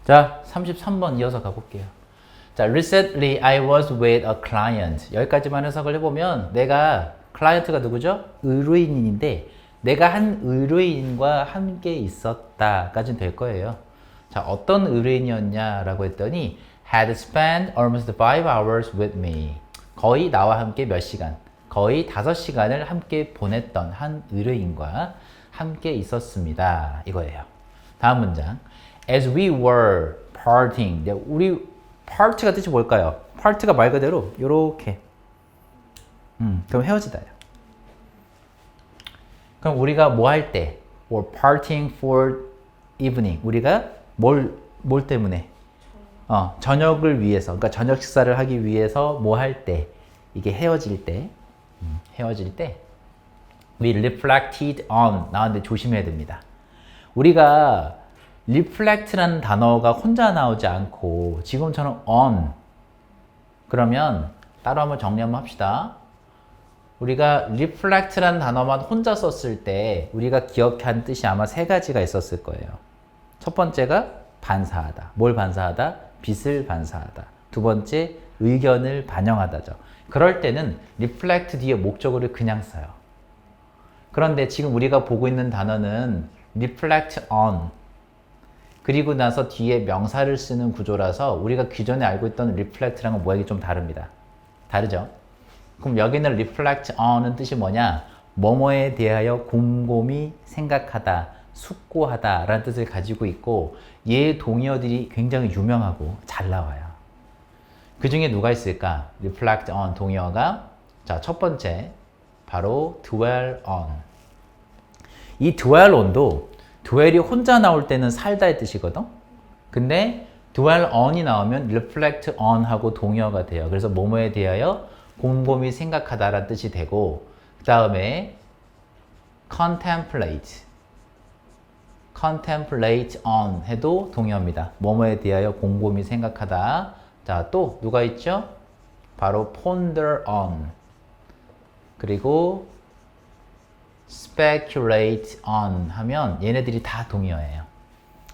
자, 33번 이어서 가볼게요. 자, recently I was with a client. 여기까지만 해석을 해보면 내가 클라이언트가 누구죠? 의뢰인인데 내가 한 의뢰인과 함께 있었다까지는 될 거예요. 자, 어떤 의뢰인이었냐라고 했더니 had spent almost 5 hours with me. 거의 나와 함께 몇 시간? 거의 5시간을 함께 보냈던 한 의뢰인과 함께 있었습니다. 이거예요. 다음 문장. As we were parting. 우리 part가 뜻이 뭘까요? part가 말 그대로 요렇게. 그럼 헤어지다요. 그럼 우리가 뭐 할 때? or parting for evening. 우리가 뭘 때문에? 저녁을 위해서. 그러니까 저녁 식사를 하기 위해서 뭐 할 때? 이게 헤어질 때. 헤어질 때. We reflected on. 나왔는데 조심해야 됩니다. 우리가 reflect라는 단어가 혼자 나오지 않고 지금처럼 on. 그러면 따로 한번 정리 한번 합시다. 우리가 reflect라는 단어만 혼자 썼을 때 우리가 기억한 뜻이 아마 3가지가 있었을 거예요. 첫 번째가 반사하다. 뭘 반사하다? 빛을 반사하다. 두 번째, 의견을 반영하다죠. 그럴 때는 reflect 뒤에 목적어를 그냥 써요. 그런데 지금 우리가 보고 있는 단어는 reflect on. 그리고 나서 뒤에 명사를 쓰는 구조라서 우리가 기존에 알고 있던 reflect랑은 모양이 좀 다릅니다. 다르죠? 그럼 여기는 reflect on은 뜻이 뭐냐? 뭐뭐에 대하여 곰곰이 생각하다, 숙고하다 라는 뜻을 가지고 있고 얘 동의어들이 굉장히 유명하고 잘 나와요. 그 중에 누가 있을까? reflect on 동의어가 자, 첫 번째 바로 dwell on. 이 dwell on도 dwell이 혼자 나올 때는 살다의 뜻이거든? 근데 dwell on이 나오면 reflect on 하고 동의어가 돼요. 그래서 뭐뭐에 대하여 곰곰이 생각하다라는 뜻이 되고 그 다음에 contemplate on 해도 동의어입니다. 뭐뭐에 대하여 곰곰이 생각하다. 자, 또 누가 있죠? 바로 ponder on 그리고 speculate on 하면 얘네들이 다 동의어예요.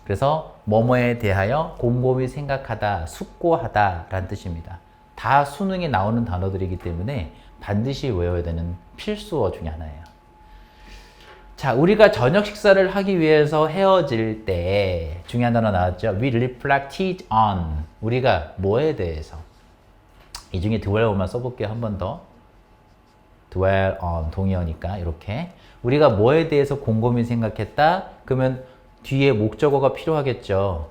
그래서 뭐뭐에 대하여 곰곰이 생각하다, 숙고하다 라는 뜻입니다. 다 수능에 나오는 단어들이기 때문에 반드시 외워야 되는 필수어 중에 하나예요. 자, 우리가 저녁 식사를 하기 위해서 헤어질 때 중요한 단어 나왔죠? We reflected on. 우리가 뭐에 대해서? 이 중에 dwell만 써볼게요. 한 번 더. dwell on 동의어니까 이렇게. 우리가 뭐에 대해서 곰곰이 생각했다? 그러면 뒤에 목적어가 필요하겠죠.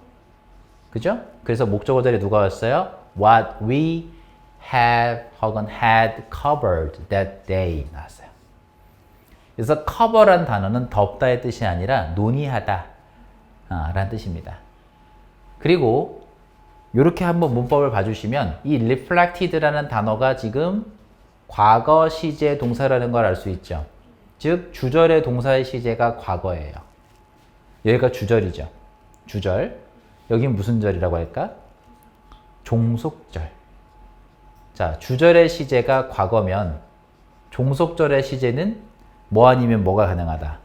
그죠? 그래서 목적어 자리에 누가 왔어요? What we have 혹은 had covered that day 나왔어요. 그래서 cover란 단어는 덮다의 뜻이 아니라 논의하다 라는 뜻입니다. 그리고 이렇게 한번 문법을 봐주시면 이 reflected라는 단어가 지금 과거 시제 동사라는 걸 알 수 있죠. 즉 주절의 동사의 시제가 과거예요. 여기가 주절이죠. 주절. 여긴 무슨 절이라고 할까? 종속절. 자, 주절의 시제가 과거면 종속절의 시제는 뭐 아니면 뭐가 가능하다?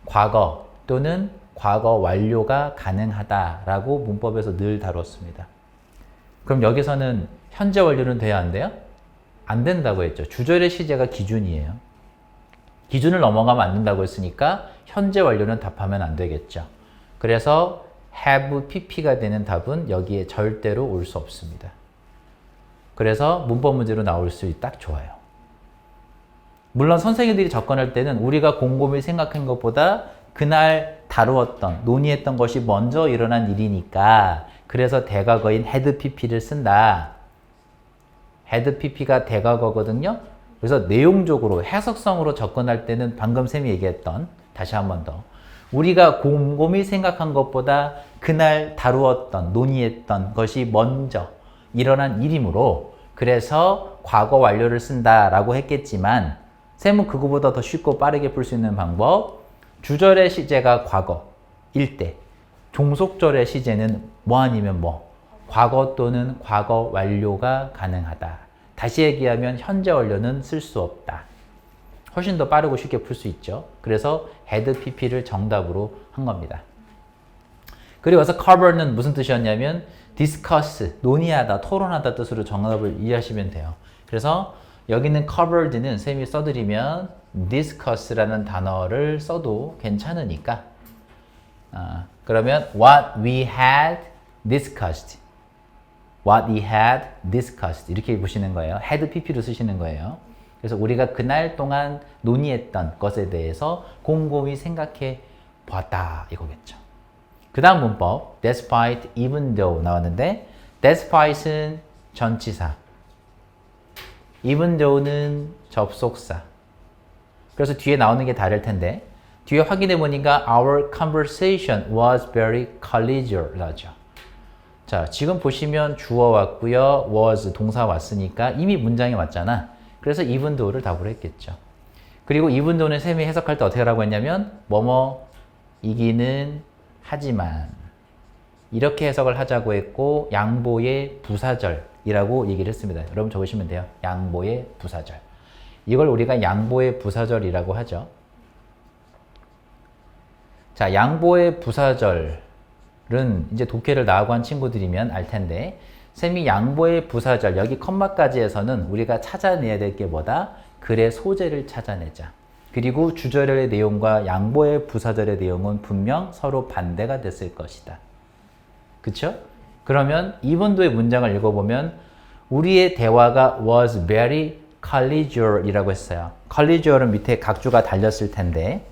과거 또는 과거 완료가 가능하다라고 문법에서 늘 다뤘습니다. 그럼 여기서는 현재 완료는 돼야 안 돼요? 안 된다고 했죠. 주절의 시제가 기준이에요. 기준을 넘어가면 안 된다고 했으니까 현재 완료는 답하면 안 되겠죠. 그래서 have pp가 되는 답은 여기에 절대로 올 수 없습니다. 그래서 문법 문제로 나올 수 딱 좋아요. 물론 선생님들이 접근할 때는 우리가 곰곰이 생각한 것보다 그날 다루었던, 논의했던 것이 먼저 일어난 일이니까 그래서 대과거인 had pp를 쓴다. had pp가 대과거거든요. 그래서 내용적으로 해석성으로 접근할 때는 방금 쌤이 얘기했던 다시 한 번 더 우리가 곰곰이 생각한 것보다 그날 다루었던, 논의했던 것이 먼저 일어난 일이므로 그래서 과거 완료를 쓴다라고 했겠지만 쌤은 그거보다 더 쉽고 빠르게 풀 수 있는 방법 주절의 시제가 과거일 때 종속절의 시제는 뭐 아니면 뭐 과거 또는 과거 완료가 가능하다. 다시 얘기하면 현재 완료는 쓸 수 없다. 훨씬 더 빠르고 쉽게 풀 수 있죠. 그래서 had pp를 정답으로 한 겁니다. 그리고 와서 cover는 무슨 뜻이었냐면 discuss, 논의하다, 토론하다 뜻으로 정답을 이해하시면 돼요. 그래서 여기 있는 covered는 쌤이 써드리면 discuss라는 단어를 써도 괜찮으니까 그러면 what we had discussed, what we had discussed 이렇게 보시는 거예요. had pp로 쓰시는 거예요. 그래서 우리가 그날 동안 논의했던 것에 대해서 곰곰이 생각해 보았다 이거겠죠. 그 다음 문법 despite, even though 나왔는데 despite는 전치사, even though는 접속사. 그래서 뒤에 나오는 게 다를 텐데 뒤에 확인해 보니까 our conversation was very collegial 하죠. 자, 지금 보시면 주어 왔고요. was 동사 왔으니까 이미 문장에 왔잖아. 그래서 even though를 답으로 했겠죠. 그리고 even though는 쌤이 해석할 때 어떻게 하라고 했냐면 뭐뭐 이기는 하지만 이렇게 해석을 하자고 했고 양보의 부사절이라고 얘기를 했습니다. 여러분 적으시면 돼요. 양보의 부사절. 이걸 우리가 양보의 부사절이라고 하죠. 자, 양보의 부사절은 이제 독해를 나하고 한 친구들이면 알 텐데 쌤이 양보의 부사절 여기 컴마까지에서는 우리가 찾아내야 될 게 뭐다? 글의 소재를 찾아내자. 그리고 주절의 내용과 양보의 부사절의 내용은 분명 서로 반대가 됐을 것이다. 그쵸? 그러면 이번도의 문장을 읽어보면 우리의 대화가 was very collegial 이라고 했어요. collegial은 밑에 각주가 달렸을 텐데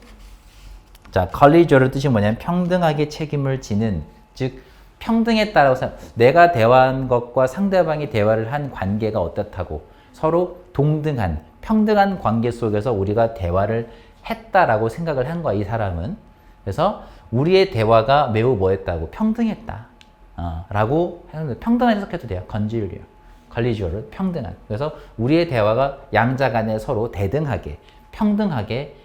자, collegial의 뜻이 뭐냐면 평등하게 책임을 지는, 즉 평등에 따라서 내가 대화한 것과 상대방이 대화를 한 관계가 어떻다고 서로 동등한 평등한 관계 속에서 우리가 대화를 했다라고 생각을 한 거야, 이 사람은. 그래서 우리의 대화가 매우 뭐했다고? 평등했다. 라고 평등한 해석해도 돼요. collegial, 평등한. 그래서 우리의 대화가 양자 간에 서로 대등하게, 평등하게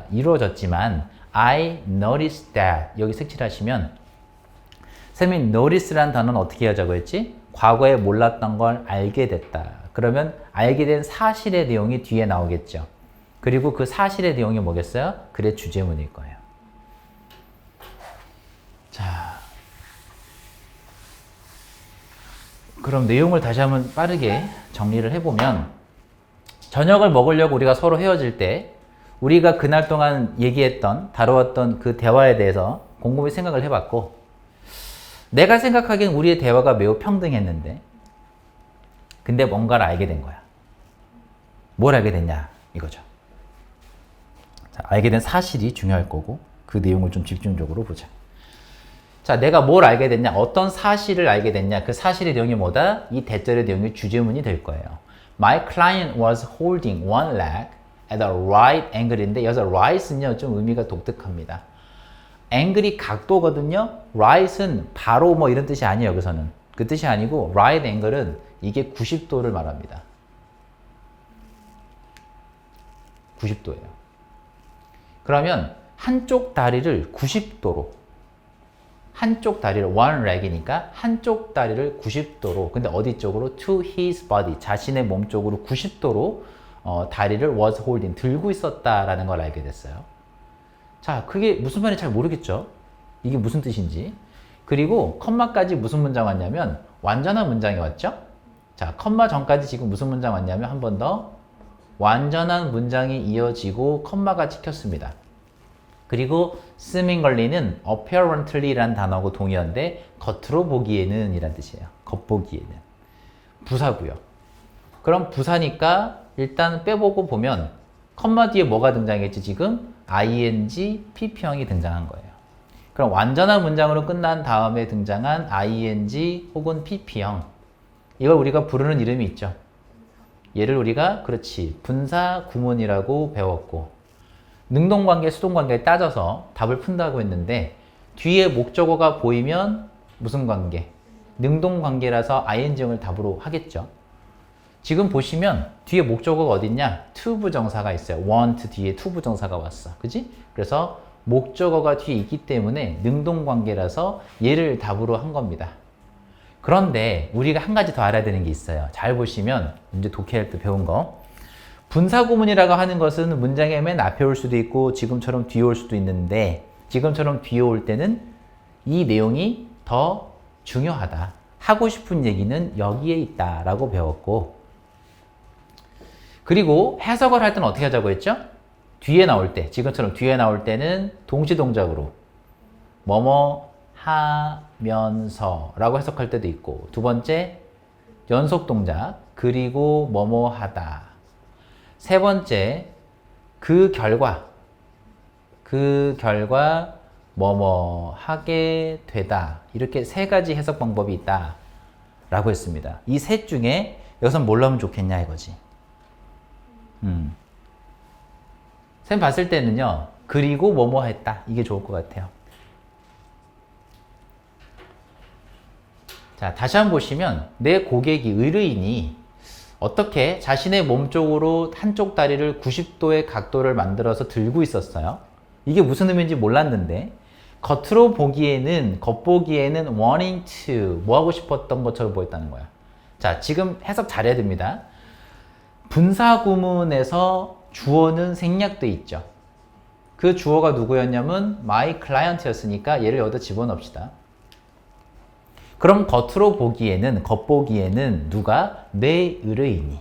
이루어졌지만 I noticed that 여기 색칠하시면 쌤이 notice라는 단어는 어떻게 하자고 했지? 과거에 몰랐던 걸 알게 됐다. 그러면 알게 된 사실의 내용이 뒤에 나오겠죠. 그리고 그 사실의 내용이 뭐겠어요? 글의 주제문일 거예요. 자, 그럼 내용을 다시 한번 빠르게 정리를 해보면 저녁을 먹으려고 우리가 서로 헤어질 때 우리가 그날 동안 얘기했던, 다루었던 그 대화에 대해서 곰곰이 생각을 해봤고 내가 생각하기엔 우리의 대화가 매우 평등했는데 근데 뭔가를 알게 된 거야. 뭘 알게 됐냐 이거죠. 자, 알게 된 사실이 중요할 거고 그 내용을 좀 집중적으로 보자. 자, 내가 뭘 알게 됐냐, 어떤 사실을 알게 됐냐, 그 사실의 내용이 뭐다? 이 대절의 내용이 주제문이 될 거예요. My client was holding one leg at a right angle인데 여기서 right은요 좀 의미가 독특합니다. angle이 각도거든요. right은 바로 뭐 이런 뜻이 아니에요. 여기서는 그 뜻이 아니고 right angle은 이게 90도를 말합니다. 90도예요. 그러면 한쪽 다리를 90도로 한쪽 다리를 one leg이니까 한쪽 다리를 90도로 근데 어디 쪽으로? to his body 자신의 몸 쪽으로 90도로 다리를 was holding 들고 있었다라는 걸 알게 됐어요. 자, 그게 무슨 말인지 잘 모르겠죠? 이게 무슨 뜻인지. 그리고 컴마까지 무슨 문장 왔냐면 완전한 문장이 왔죠? 자, 컴마 전까지 지금 무슨 문장 왔냐면 한 번 더 완전한 문장이 이어지고 컴마가 찍혔습니다. 그리고 smingerly는 apparently라는 단어하고 동의어인데 겉으로 보기에는 이란 뜻이에요. 겉보기에는. 부사고요. 그럼 부사니까 일단 빼보고 보면 컴마 뒤에 뭐가 등장했지 지금? ing, pp형이 등장한 거예요. 그럼 완전한 문장으로 끝난 다음에 등장한 ing 혹은 pp형 이걸 우리가 부르는 이름이 있죠. 얘를 우리가 그렇지 분사 구문이라고 배웠고 능동관계, 수동관계에 따져서 답을 푼다고 했는데 뒤에 목적어가 보이면 무슨 관계? 능동관계라서 ing을 답으로 하겠죠. 지금 보시면 뒤에 목적어가 어딨냐? to 부정사가 있어요. want 뒤에 to 부정사가 왔어. 그지? 그래서 목적어가 뒤에 있기 때문에 능동관계라서 얘를 답으로 한 겁니다. 그런데 우리가 한 가지 더 알아야 되는 게 있어요. 잘 보시면 이제 독해할 때 배운 거 분사구문이라고 하는 것은 문장의 맨 앞에 올 수도 있고 지금처럼 뒤에 올 수도 있는데 지금처럼 뒤에 올 때는 이 내용이 더 중요하다. 하고 싶은 얘기는 여기에 있다 라고 배웠고, 그리고 해석을 할 때는 어떻게 하자고 했죠? 뒤에 나올 때, 지금처럼 뒤에 나올 때는 동시동작으로 뭐뭐 하면서 라고 해석할 때도 있고, 두 번째 연속동작 그리고 뭐뭐 하다, 세 번째 그 결과 뭐뭐 하게 되다, 이렇게 세 가지 해석 방법이 있다 라고 했습니다. 이 셋 중에 여기선 뭘 하면 좋겠냐 이거지. 쌤 봤을 때는요, 그리고 뭐뭐 했다, 이게 좋을 것 같아요. 자, 다시 한번 보시면 내 고객이, 의뢰인이 어떻게 자신의 몸 쪽으로 한쪽 다리를 90도의 각도를 만들어서 들고 있었어요. 이게 무슨 의미인지 몰랐는데 겉으로 보기에는, 겉보기에는 wanting to, 뭐 하고 싶었던 것처럼 보였다는 거야. 자, 지금 해석 잘해야 됩니다. 분사 구문에서 주어는 생략돼 있죠. 그 주어가 누구였냐면 my client였으니까 얘를 여기다 집어넣읍시다. 그럼 겉으로 보기에는, 겉보기에는 누가? 내 의뢰인이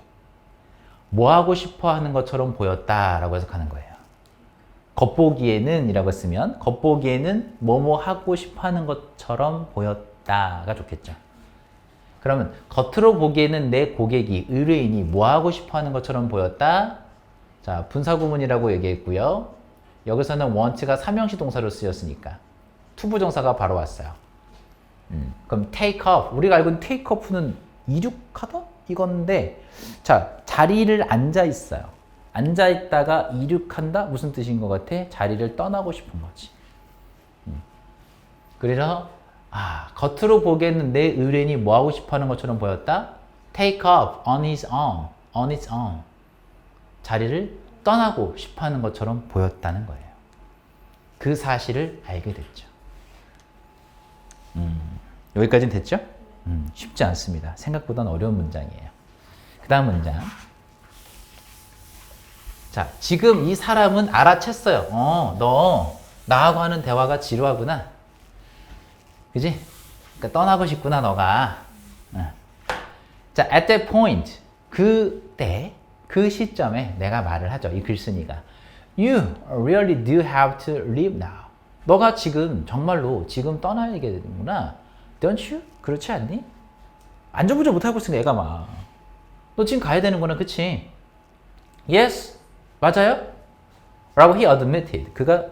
뭐 하고 싶어 하는 것처럼 보였다라고 해석하는 거예요. 겉보기에는 이라고 쓰면 겉보기에는 뭐뭐 하고 싶어 하는 것처럼 보였다가 좋겠죠. 그러면 겉으로 보기에는 내 고객이, 의뢰인이 뭐 하고 싶어 하는 것처럼 보였다. 자, 분사구문이라고 얘기했고요. 여기서는 want가 삼형식 동사로 쓰였으니까 투부정사가 바로 왔어요. 그럼 take off, 우리가 알고 있는 take off는 이륙하다? 이건데, 자, 자리를 앉아 있어요. 앉아 있다가 이륙한다? 무슨 뜻인 것 같아? 자리를 떠나고 싶은 거지. 그래서 겉으로 보기에는 내 의뢰인이 뭐 하고 싶어 하는 것처럼 보였다? take off on his own, on its own. 자리를 떠나고 싶어 하는 것처럼 보였다는 거예요. 그 사실을 알게 됐죠. 여기까지는 됐죠? 쉽지 않습니다. 생각보다는 어려운 문장이에요. 그 다음 문장. 자, 지금 이 사람은 알아챘어요. 너 나하고 하는 대화가 지루하구나. 그지? 그러니까 떠나고 싶구나, 너가. 자, at that point, 그때, 그 시점에 내가 말을 하죠. 이 글쓴이가. You really do have to leave now. 너가 지금 정말로 지금 떠나야 되는구나. Don't you? 그렇지 않니? 안절부절 못하고 있으니까 애가 막. 너 지금 가야 되는구나, 그치? Yes, 맞아요? 라고 he admitted. 그가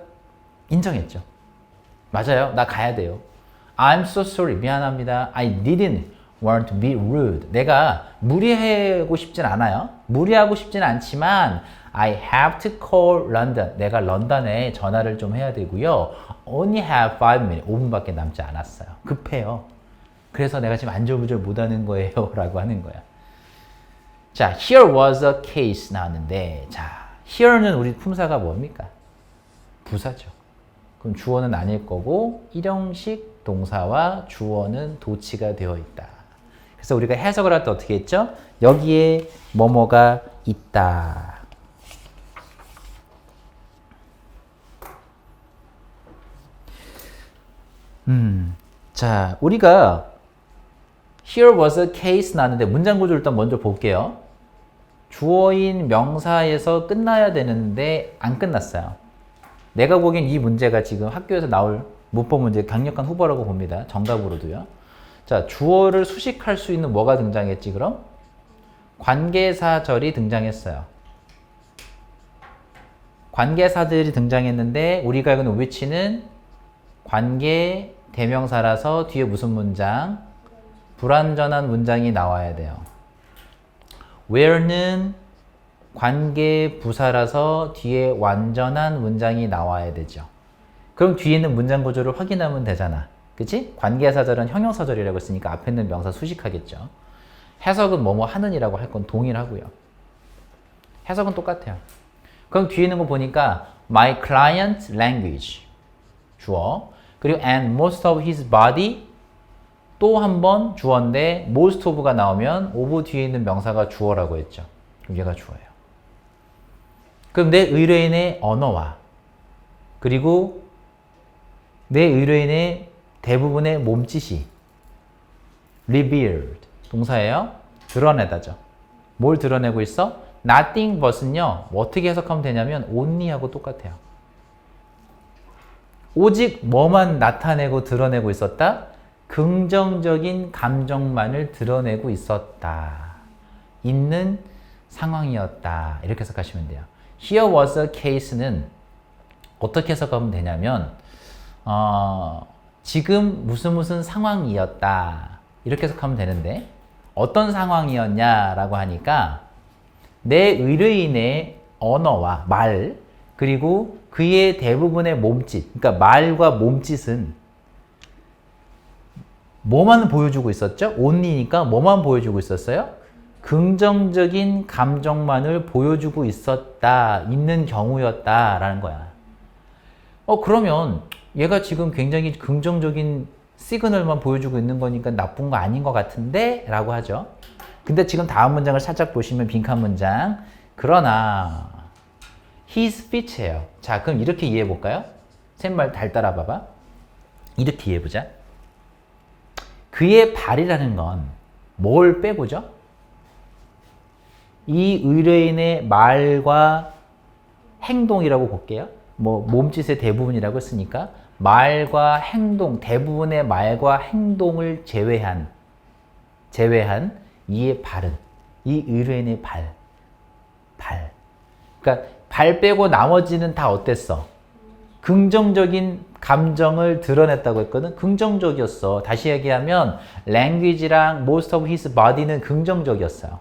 인정했죠. 맞아요, 나 가야 돼요. I'm so sorry, 미안합니다. I didn't want to be rude. 내가 무리하고 싶진 않아요. 무리하고 싶진 않지만 I have to call London. 내가 런던에 전화를 좀 해야 되고요. Only have 5 minutes. 5분밖에 남지 않았어요. 급해요. 그래서 내가 지금 안절부절 못하는 거예요. 라고 하는 거야. 자, here was a case 나왔는데, 자, here는 우리 품사가 뭡니까? 부사죠. 그럼 주어는 아닐 거고 일형식 동사와 주어는 도치가 되어 있다. 그래서 우리가 해석을 할 때 어떻게 했죠? 여기에 뭐뭐가 있다. 자, 우리가 here was a case 나왔는데 문장 구조를 일단 먼저 볼게요. 주어인 명사에서 끝나야 되는데 안 끝났어요. 내가 보기엔 이 문제가 지금 학교에서 나올 문법 문제 강력한 후보라고 봅니다. 정답으로도요. 자, 주어를 수식할 수 있는 뭐가 등장했지 그럼? 관계사절이 등장했어요. 관계사들이 등장했는데 우리가 알고 있는 which는 관계 대명사라서 뒤에 무슨 문장? 불완전한 문장이 나와야 돼요. where는 관계 부사라서 뒤에 완전한 문장이 나와야 되죠. 그럼 뒤에 있는 문장 구조를 확인하면 되잖아. 그치? 관계사절은 형용사절이라고 했으니까 앞에 있는 명사 수식하겠죠. 해석은 뭐뭐 하는이라고 할 건 동일하고요. 해석은 똑같아요. 그럼 뒤에 있는 거 보니까 my client language 주어, 그리고 and most of his body 또 한 번 주어인데 most of가 나오면 of 뒤에 있는 명사가 주어라고 했죠. 그럼 얘가 주어예요. 그럼 내 의뢰인의 언어와 그리고 내 의뢰인의 대부분의 몸짓이 revealed 동사예요. 드러내다죠. 뭘 드러내고 있어? nothing but은요. 어떻게 해석하면 되냐면 only하고 똑같아요. 오직 뭐만 나타내고 드러내고 있었다? 긍정적인 감정만을 드러내고 있었다. 있는 상황이었다. 이렇게 해석하시면 돼요. Here was a case는 어떻게 해석하면 되냐면 지금 무슨 상황이었다. 이렇게 해석하면 되는데 어떤 상황이었냐라고 하니까 내 의뢰인의 언어와 말 그리고 그의 대부분의 몸짓 그러니까 말과 몸짓은 뭐만 보여주고 있었죠? only니까 뭐만 보여주고 있었어요? 긍정적인 감정만을 보여주고 있는 경우였다라는 거야. 그러면 얘가 지금 굉장히 긍정적인 시그널만 보여주고 있는 거니까 나쁜 거 아닌 것 같은데? 라고 하죠. 근데 지금 다음 문장을 살짝 보시면 빈칸 문장. 그러나 his speech예요. 자, 그럼 이렇게 이해해 볼까요? 샘말 잘 따라봐봐. 이렇게 이해해 보자. 그의 발이라는 건 뭘 빼보죠? 이 의뢰인의 말과 행동이라고 볼게요. 몸짓의 대부분이라고 했으니까 말과 행동, 대부분의 말과 행동을 제외한 이의 발은, 이 의뢰인의 발. 그러니까 발 빼고 나머지는 다 어땠어? 긍정적인 감정을 드러냈다고 했거든. 긍정적이었어. 다시 얘기하면 language랑 most of his body는 긍정적이었어요.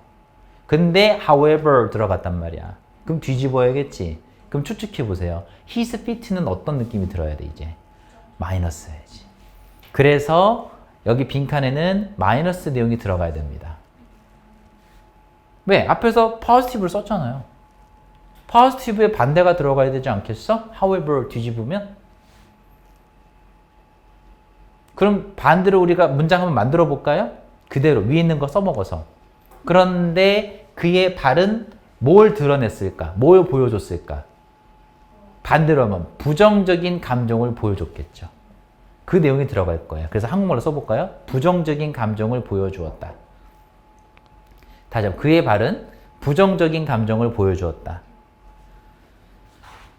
근데 however 들어갔단 말이야. 그럼 뒤집어야겠지. 그럼 추측해 보세요. his feet는 어떤 느낌이 들어야 돼 이제? 마이너스야지. 그래서 여기 빈칸에는 마이너스 내용이 들어가야 됩니다. 왜? 앞에서 positive를 썼잖아요. positive의 반대가 들어가야 되지 않겠어? however 뒤집으면? 그럼 반대로 우리가 문장 한번 만들어 볼까요? 그대로 위에 있는 거 써먹어서. 그런데 그의 발은 뭘 드러냈을까? 뭘 보여줬을까? 반대로 하면 부정적인 감정을 보여줬겠죠. 그 내용이 들어갈 거예요. 그래서 한국말로 써볼까요? 부정적인 감정을 보여주었다. 다시 한번 그의 발은 부정적인 감정을 보여주었다.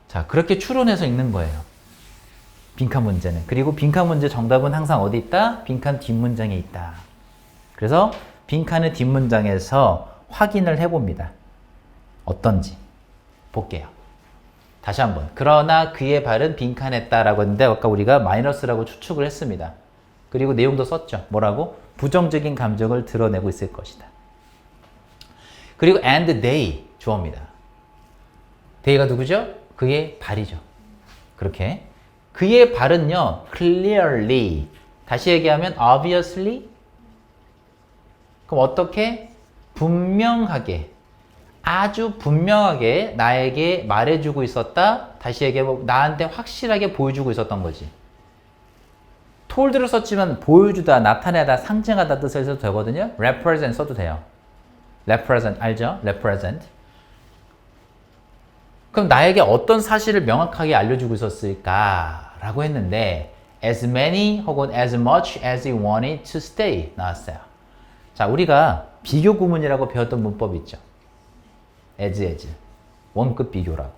자, 그렇게 추론해서 읽는 거예요. 빈칸 문제는. 그리고 빈칸 문제 정답은 항상 어디 있다? 빈칸 뒷문장에 있다. 그래서 빈칸의 뒷문장에서 확인을 해봅니다. 어떤지 볼게요. 다시 한번. 그러나 그의 발은 빈칸했다라고 했는데 아까 우리가 마이너스라고 추측을 했습니다. 그리고 내용도 썼죠. 뭐라고? 부정적인 감정을 드러내고 있을 것이다. 그리고 and they 주어입니다. they가 누구죠? 그의 발이죠. 그렇게 그의 발은요 clearly 다시 얘기하면 obviously 그럼 어떻게? 분명하게 아주 분명하게 나에게 말해주고 있었다. 다시 얘기하면 나한테 확실하게 보여주고 있었던 거지. told를 썼지만 보여주다, 나타내다, 상징하다 뜻을 써도 되거든요. represent 써도 돼요. represent 알죠? represent. 그럼 나에게 어떤 사실을 명확하게 알려주고 있었을까? 라고 했는데 as many 혹은 as much as he wanted to stay 나왔어요. 자, 우리가 비교 구문이라고 배웠던 문법 있죠. as 원급 비교라고.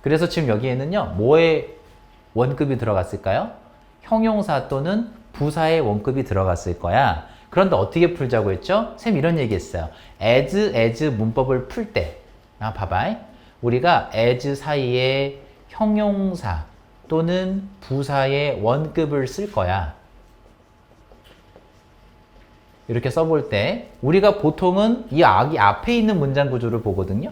그래서 지금 여기에는요 뭐의 원급이 들어갔을까요? 형용사 또는 부사의 원급이 들어갔을 거야. 그런데 어떻게 풀자고 했죠? 쌤 이런 얘기 했어요. as 문법을 풀 때 봐봐. 우리가 as 사이에 형용사 또는 부사의 원급을 쓸 거야. 이렇게 써볼 때 우리가 보통은 이 앞에 있는 문장 구조를 보거든요.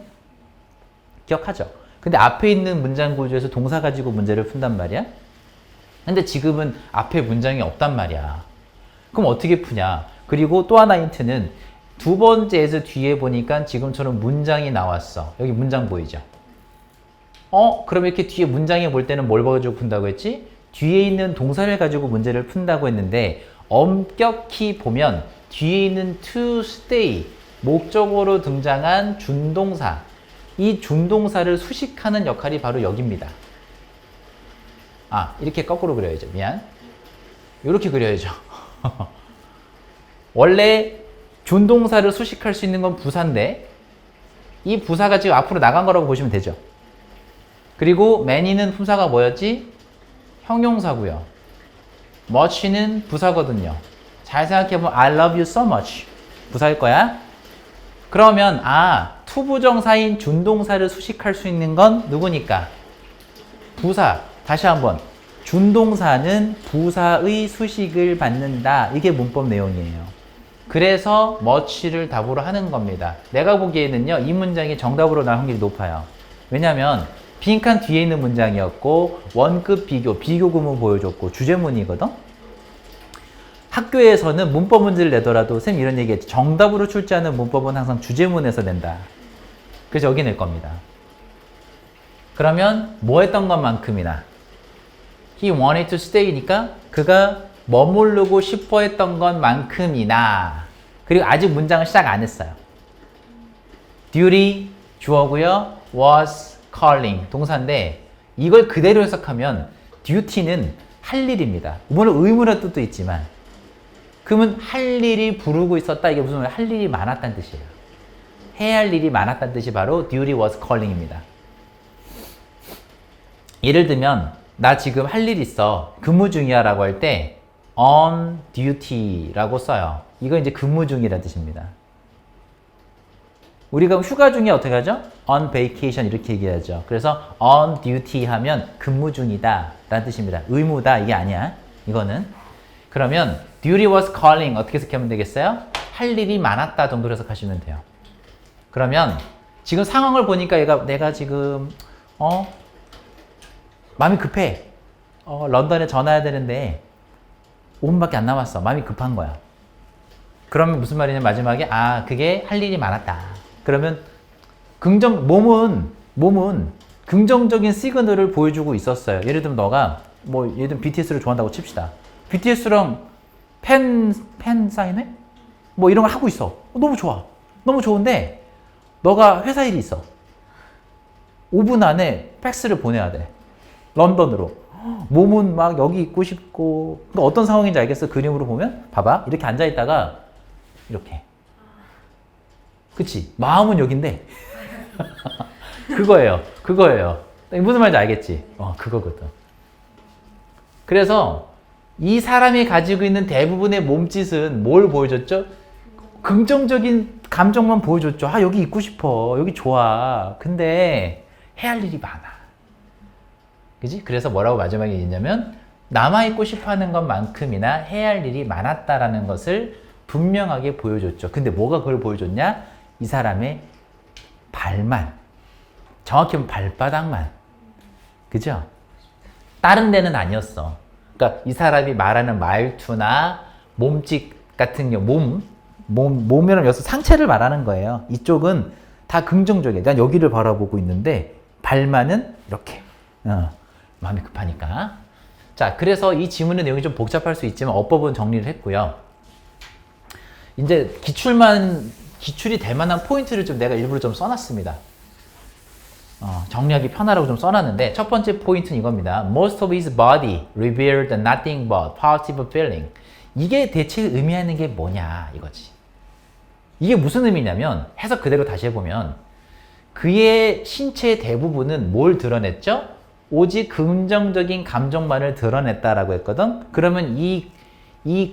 기억하죠? 근데 앞에 있는 문장 구조에서 동사 가지고 문제를 푼단 말이야. 근데 지금은 앞에 문장이 없단 말이야. 그럼 어떻게 푸냐? 그리고 또 하나 힌트는 두 번째에서 뒤에 보니까 지금처럼 문장이 나왔어. 여기 문장 보이죠? 그럼 이렇게 뒤에 문장에 볼 때는 뭘 가지고 푼다고 했지? 뒤에 있는 동사를 가지고 문제를 푼다고 했는데 엄격히 보면 뒤에 있는 to stay 목적어로 등장한 준동사 이 준동사를 수식하는 역할이 바로 여기입니다. 이렇게 거꾸로 그려야죠. 미안. 이렇게 그려야죠. 원래 준동사를 수식할 수 있는 건 부사인데 이 부사가 지금 앞으로 나간 거라고 보시면 되죠. 그리고 many는 품사가 뭐였지? 형용사고요. much는 부사거든요. 잘 생각해보면 I love you so much 부사일 거야. 그러면 투부정사인 준동사를 수식할 수 있는 건 누구니까? 부사. 다시 한번 준동사는 부사의 수식을 받는다. 이게 문법 내용이에요. 그래서 much를 답으로 하는 겁니다. 내가 보기에는요, 이 문장이 정답으로 나올 확률이 높아요. 왜냐면 빈칸 뒤에 있는 문장이었고 원급 비교 구문 보여줬고 주제문이거든. 학교에서는 문법 문제를 내더라도 쌤 이런 얘기했죠. 정답으로 출제하는 문법은 항상 주제문에서 낸다. 그래서 여기 낼 겁니다. 그러면 뭐 했던 것만큼이나 He wanted to stay니까 그가 머무르고 싶어 했던 것만큼이나. 그리고 아직 문장을 시작 안 했어요. duty 주어고요. was calling 동사인데 이걸 그대로 해석하면 duty는 할 일입니다. 물론 의무란 뜻도 있지만 그러면 할 일이 부르고 있었다. 이게 무슨 말이에요? 할 일이 많았다는 뜻이에요. 해야 할 일이 많았다는 뜻이 바로 duty was calling입니다. 예를 들면 나 지금 할 일 있어. 근무 중이야 라고 할 때 on duty 라고 써요. 이건 이제 근무 중이라는 뜻입니다. 우리가 휴가 중에 어떻게 하죠? on vacation 이렇게 얘기하죠. 그래서 on duty 하면 근무 중이다 라는 뜻입니다. 의무다 이게 아니야. 이거는. 그러면 duty was calling 어떻게 해석하면 되겠어요? 할 일이 많았다 정도로 해석하시면 돼요. 그러면 지금 상황을 보니까 내가 지금 마음이 급해. 런던에 전화해야 되는데 5분밖에 안 남았어. 마음이 급한 거야. 그러면 무슨 말이냐면 마지막에 그게 할 일이 많았다. 그러면 몸은 긍정적인 시그널을 보여주고 있었어요. 예를 들면 너가 예를 들면 BTS를 좋아한다고 칩시다. BTS랑 팬 사인회? 이런 걸 하고 있어. 너무 좋아. 너무 좋은데 너가 회사 일이 있어. 5분 안에 팩스를 보내야 돼. 런던으로. 몸은 막 여기 있고 싶고. 그러니까 어떤 상황인지 알겠어? 그림으로 보면? 봐봐. 이렇게 앉아있다가 이렇게. 그치? 마음은 여긴데. 그거예요. 무슨 말인지 알겠지? 그거거든. 그래서 이 사람이 가지고 있는 대부분의 몸짓은 뭘 보여줬죠? 긍정적인 감정만 보여줬죠. 여기 있고 싶어. 여기 좋아. 근데 해야 할 일이 많아. 그지? 그래서 뭐라고 마지막에 얘기했냐면 남아있고 싶어하는 것만큼이나 해야 할 일이 많았다라는 것을 분명하게 보여줬죠. 근데 뭐가 그걸 보여줬냐? 이 사람의 발만. 정확히 하면 발바닥만. 그죠? 다른 데는 아니었어. 그러니까 이 사람이 말하는 말투나 몸짓 같은 경우 몸이라면 여기서 상체를 말하는 거예요. 이쪽은 다 긍정적이에요. 난 여기를 바라보고 있는데 발만은 이렇게. 마음이 급하니까. 자, 그래서 이 지문의 내용이 좀 복잡할 수 있지만 어법은 정리를 했고요. 이제 기출이 될 만한 포인트를 좀 내가 일부러 좀 써놨습니다. 정리하기 편하라고 좀 써놨는데 첫 번째 포인트는 이겁니다. Most of his body revealed nothing but positive feeling. 이게 대체 의미하는 게 뭐냐 이거지. 이게 무슨 의미냐면 해석 그대로 다시 해보면 그의 신체의 대부분은 뭘 드러냈죠? 오직 긍정적인 감정만을 드러냈다라고 했거든. 그러면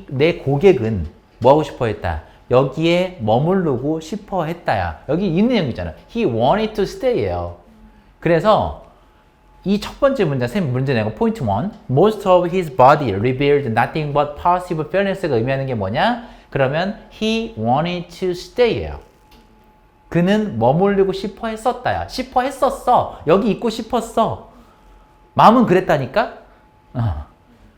내 고객은 뭐 하고 싶어 했다? 여기에 머무르고 싶어 했다야. 여기 있는 내용이잖아. He wanted to stay예요. 그래서 이 첫 번째 문제 내고 포인트 1. Most of his body revealed nothing but positive feelings가 의미하는 게 뭐냐? 그러면 he wanted to stay예요. 그는 머무르고 싶어 했었다야. 싶어 했었어. 여기 있고 싶었어. 마음은 그랬다니까?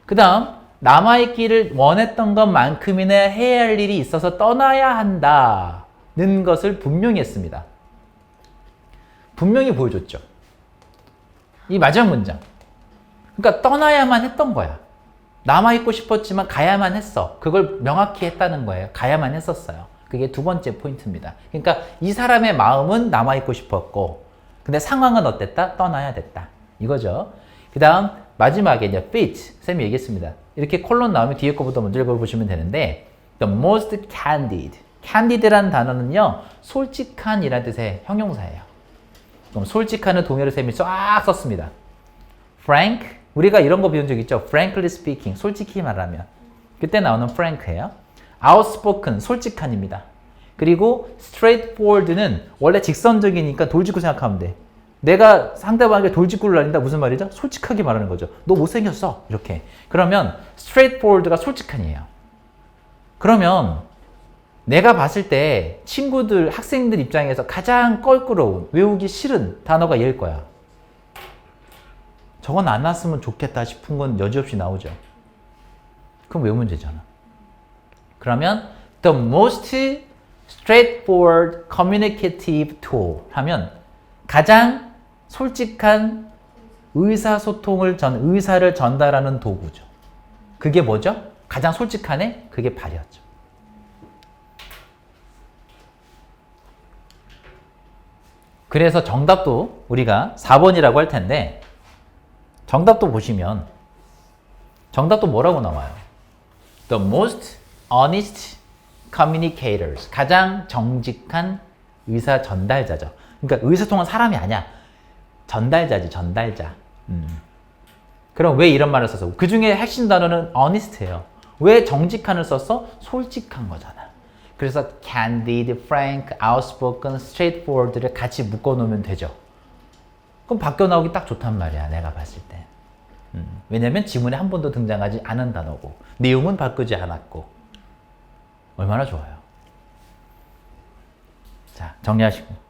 그 다음 남아있기를 원했던 것만큼이나 해야 할 일이 있어서 떠나야 한다는 것을 분명히 했습니다. 분명히 보여줬죠. 이 마지막 문장. 그러니까 떠나야만 했던 거야. 남아있고 싶었지만 가야만 했어. 그걸 명확히 했다는 거예요. 가야만 했었어요. 그게 두 번째 포인트입니다. 그러니까 이 사람의 마음은 남아있고 싶었고 근데 상황은 어땠다? 떠나야 됐다. 이거죠. 그 다음 마지막에 이제 fit. 쌤이 얘기했습니다. 이렇게 콜론 나오면 뒤에 거부터 먼저 읽어보시면 되는데 the most candid. candid라는 단어는요. 솔직한 이라는 뜻의 형용사예요. 그럼 솔직한은 동요를 쌤이 쫙 썼습니다. frank. 우리가 이런 거 배운 적 있죠? frankly speaking. 솔직히 말하면. 그때 나오는 frank예요. outspoken. 솔직한입니다. 그리고 straightforward는 원래 직선적이니까 돌직구 생각하면 돼. 내가 상대방에게 돌직구를 날린다 무슨 말이죠? 솔직하게 말하는 거죠. 너 못생겼어. 이렇게. 그러면 straightforward가 솔직한이에요. 그러면 내가 봤을 때 친구들, 학생들 입장에서 가장 껄끄러운, 외우기 싫은 단어가 얘일 거야. 저건 안 나왔으면 좋겠다 싶은 건 여지없이 나오죠. 그럼 외우면 되잖아. 그러면 the most straightforward communicative tool 하면 가장 솔직한 의사를 전달하는 도구죠. 그게 뭐죠? 가장 솔직하네? 그게 발이었죠. 그래서 정답도 우리가 4번이라고 할 텐데 정답도 보시면 정답도 뭐라고 나와요? The most honest communicators. 가장 정직한 의사 전달자죠. 그러니까 의사소통한 사람이 아니야. 전달자지, 전달자. 그럼 왜 이런 말을 썼어? 그 중에 핵심 단어는 honest예요. 왜 정직한을 썼어? 솔직한 거잖아. 그래서 candid, frank, outspoken, straightforward를 같이 묶어놓으면 되죠. 그럼 바뀌어 나오기 딱 좋단 말이야. 내가 봤을 때. 왜냐면 지문에 한 번도 등장하지 않은 단어고 내용은 바꾸지 않았고 얼마나 좋아요. 자, 정리하시고.